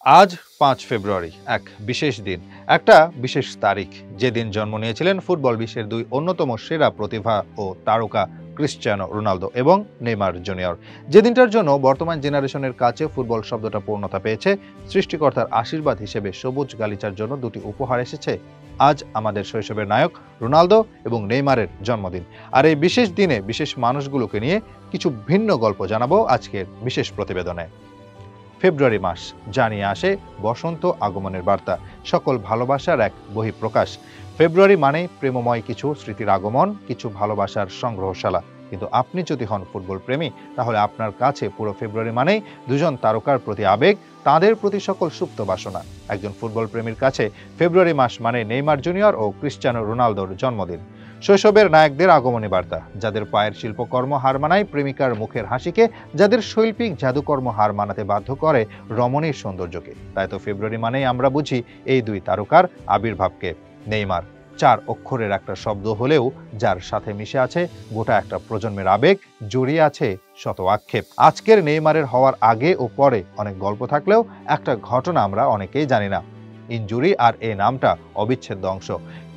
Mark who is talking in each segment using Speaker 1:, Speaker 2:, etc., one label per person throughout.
Speaker 1: আজ ৫ ফেব্রুয়ারি এক বিশেষ দিন, একটা বিশেষ তারিখ, যেদিন জন্ম নিয়েছিলেন ফুটবল বিশ্বের দুই অন্যতম সেরা প্রতিভা ও তারকা ক্রিশ্চিয়ানো রোনালদো এবং নেইমার জুনিয়র। যেদিনটার জন্য বর্তমান জেনারেশনের কাছে ফুটবল শব্দটা পূর্ণতা পেয়েছে, সৃষ্টিকর্তার আশীর্বাদ হিসেবে সবুজ গালিচার জন্য দুটি উপহার এসেছে। আজ আমাদের শৈশবের নায়ক রোনালদো এবং নেইমারের জন্মদিন। আর এই বিশেষ দিনে বিশেষ মানুষগুলোকে নিয়ে কিছু ভিন্ন গল্প জানাবো আজকের বিশেষ প্রতিবেদনে। ফেব্রুয়ারি মাস জানিয়ে আসে বসন্ত আগমনের বার্তা, সকল ভালোবাসার এক বহিঃপ্রকাশ। ফেব্রুয়ারি মানে প্রেমময় কিছু স্মৃতির আগমন, কিছু ভালোবাসার সংগ্রহশালা। কিন্তু আপনি যদি হন ফুটবল প্রেমী, তাহলে আপনার কাছে পুরো ফেব্রুয়ারি মানেই দুজন তারকার প্রতি আবেগ, তাঁদের প্রতি সকল সুপ্ত বাসনা। একজন ফুটবল প্রেমীর কাছে ফেব্রুয়ারি মাস মানে নেইমার জুনিয়র ও ক্রিশ্চিয়ানো রোনালদোর জন্মদিন। শৈশবের নায়কদের আগমনী বার্তা, যাদের পায়ের শিল্পকর্ম হার মানায় প্রেমিকার মুখের হাসিকে, যাদের শৈল্পিক জাদুকর্ম হার মানাতে বাধ্য করে রমণীর সৌন্দর্যকে। তাই তো ফেব্রুয়ারি মানেই আমরা বুঝি এই দুই তারকার আবির্ভাবকে। নেইমার ৪ অক্ষরের একটা শব্দ হলেও যার সাথে মিশে আছে গোটা একটা প্রজন্মের আবেগ, জড়িয়ে আছে শত আক্ষেপ। আজকের নেইমারের হওয়ার আগে ও পরে অনেক গল্প থাকলেও একটা ঘটনা আমরা অনেকেই জানি না। ইনজুরি আর এই নামটা অবিচ্ছেদ্য অংশ।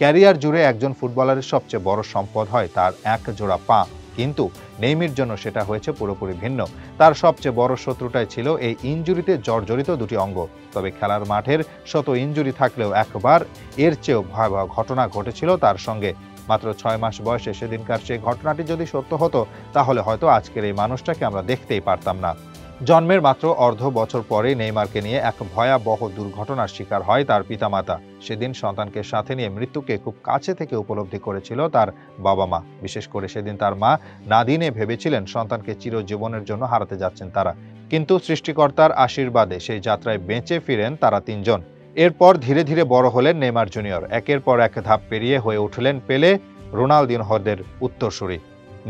Speaker 1: ক্যারিয়ার জুড়ে একজন ফুটবলারের সবচেয়ে বড় সম্পদ হয় তার এক জোড়া পা, কিন্তু নেইমারের জন্য সেটা হয়েছে পুরোপুরি ভিন্ন। তার সবচেয়ে বড় শত্রুটাই ছিল এই ইনজুরিতে জর্জরিত দুটি অঙ্গ। তবে খেলার মাঠের শত ইনজুরি থাকলেও একবার এর চেয়েও ভয়াবহ ঘটনা ঘটেছিল তার সঙ্গে। মাত্র ৬ মাস বয়সে সেদিনকার সেই ঘটনাটি যদি সত্য হতো, তাহলে হয়তো আজকের এই মানুষটাকে আমরা দেখতেই পারতাম না। জন্মের মাত্র অর্ধ বছর পরে নেইমারকে নিয়ে এক ভয়াবহ দুর্ঘটনার শিকার হয় তার পিতামাতা। সেদিন সন্তানকে সাথে নিয়ে মৃত্যুকে খুব কাছে থেকে উপলব্ধি করেছিল তার বাবা মা। বিশেষ করে সেদিন তার মা নাদিনে ভেবেছিলেন সন্তানকে চিরজীবনের জন্য হারাতে যাচ্ছেন তারা। কিন্তু সৃষ্টিকর্তার আশীর্বাদে সেই যাত্রায় বেঁচে ফিরেন তারা তিনজন। এরপর ধীরে ধীরে বড় হলেন নেইমার জুনিয়র। একের পর এক ধাপ পেরিয়ে হয়ে উঠলেন পেলে, রোনালদিনহোদের উত্তরসূরি।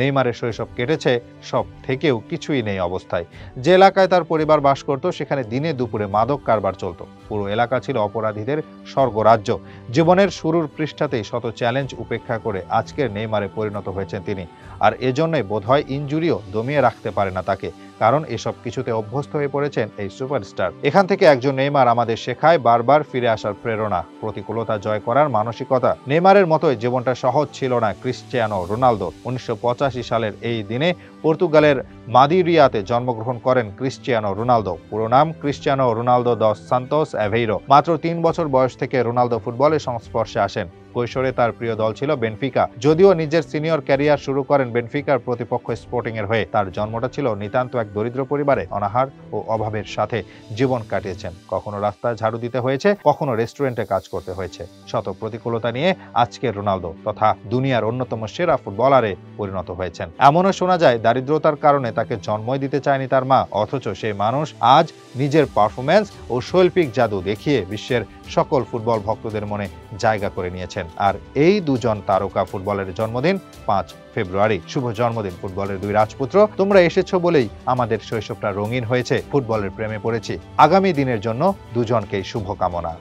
Speaker 1: নেইমারের শৈশব কেটেছে সব থেকেও কিছুই নেই অবস্থায়। যে এলাকায় তার পরিবার বাস করত, সেখানে দিনে দুপুরে মাদক কারবার চলত। পুরো এলাকা ছিল অপরাধীদের স্বর্গরাজ্য। জীবনের শুরুর পৃষ্ঠাতেই শত চ্যালেঞ্জ উপেক্ষা করে আজকের নেইমারে পরিণত হয়েছেন তিনি। আর এজন্যই বোধহয় ইনজুরিও দমিয়ে রাখতে পারে না তাকে, কারণ এসব কিছুতে অভ্যস্ত হয়ে পড়েছেন এই সুপারস্টার। এখান থেকে একজন নেইমার আমাদের শেখায় বারবার ফিরে আসার প্রেরণা, প্রতিকূলতা জয় করার মানসিকতা। নেইমারের মতোই জীবনটা সহজ ছিল না ক্রিশ্চিয়ানো রোনালদো। ১৯৮৫ সালের এই দিনে পর্তুগালের মাদিরিয়াতে জন্মগ্রহণ করেন ক্রিশ্চিয়ানো রোনালদো। পুরো নাম ক্রিশ্চিয়ানো রোনালদো দস সান্তোস অ্যাভেইরো। মাত্র ৩ বছর বয়স থেকে রোনালদো ফুটবলের সংস্পর্শে আসেন। কৈশোরে তার প্রিয় দল ছিল বেনফিকা। যদিও নিজের সিনিয়র ক্যারিয়ার শুরু করেন বেনফিকার প্রতিপক্ষ স্পোর্টিং এর হয়ে, তার জন্মটা ছিল নিতান্ত এক দরিদ্র পরিবারে। অনাহার ও অভাবের সাথে জীবন কাটিয়েছেন। কখনো রাস্তায় ঝাড়ু দিতে হয়েছে, কখনো রেস্টুরেন্টে কাজ করতে হয়েছে। শত প্রতিকূলতা নিয়ে আজকের রোনালদো তথা দুনিয়ার অন্যতম সেরা ফুটবলারে পরিণত হয়েছেন। এমনও শোনা যায় দারিদ্রতার কারণে তাকে জন্মই দিতে চায়নি তার মা, অথচ সেই মানুষ আজ নিজের পারফরম্যান্স ও শৈল্পিক জাদু দেখিয়ে বিশ্বের সকল ফুটবল ভক্তদের মনে জায়গা করে নিয়েছেন। আর এই দুজন তারকা ফুটবলের জন্মদিন ৫ ফেব্রুয়ারি। শুভ জন্মদিন ফুটবলের দুই রাজপুত্র। তোমরা এসেছো বলেই আমাদের শৈশবটা রঙিন হয়েছে, ফুটবলের প্রেমে পড়েছি। আগামী দিনের জন্য দুজনকেই শুভকামনা।